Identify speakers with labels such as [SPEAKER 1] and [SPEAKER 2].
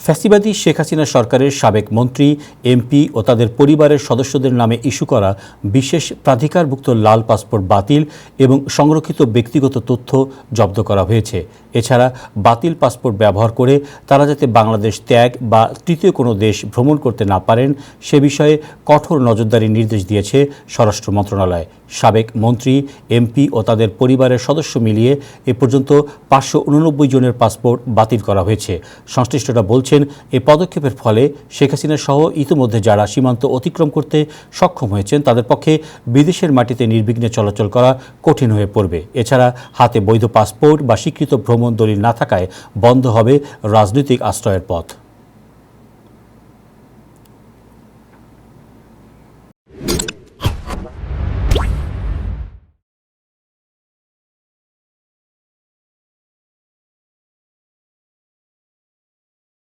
[SPEAKER 1] ফ্যাসিবাদী শেখ হাসিনা সরকারের সাবেক মন্ত্রী, এমপি ও তাদের পরিবারের সদস্যদের নামে ইস্যু করা বিশেষ প্রাধিকারভুক্ত লাল পাসপোর্ট বাতিল এবং সংরক্ষিত ব্যক্তিগত তথ্য জব্দ করা হয়েছে। এছাড়া বাতিল পাসপোর্ট ব্যবহার করে তারা যাতে বাংলাদেশ ত্যাগ বা তৃতীয় কোনো দেশ ভ্রমণ করতে না পারেন সে বিষয়ে কঠোর নজরদারির নির্দেশ দিয়েছে স্বরাষ্ট্র মন্ত্রণালয়। সাবেক মন্ত্রী, এমপি ও তাদের পরিবারের সদস্য মিলিয়ে এ পর্যন্ত 589 জনের পাসপোর্ট বাতিল করা হয়েছে। সংশ্লিষ্টরা বলছেন, এই পদক্ষেপের ফলে শেখ হাসিনা সহ ইতিমধ্যে যারা সীমান্ত অতিক্রম করতে সক্ষম হয়েছেন তাদের পক্ষে বিদেশের মাটিতে নির্বিঘ্নে চলাচল করা কঠিন হয়ে পড়বে। এছাড়া হাতে বৈধ পাসপোর্ট বা স্বীকৃত ভ্রমণ দলিল না থাকায় বন্ধ হবে রাজনৈতিক আশ্রয়ের পথ।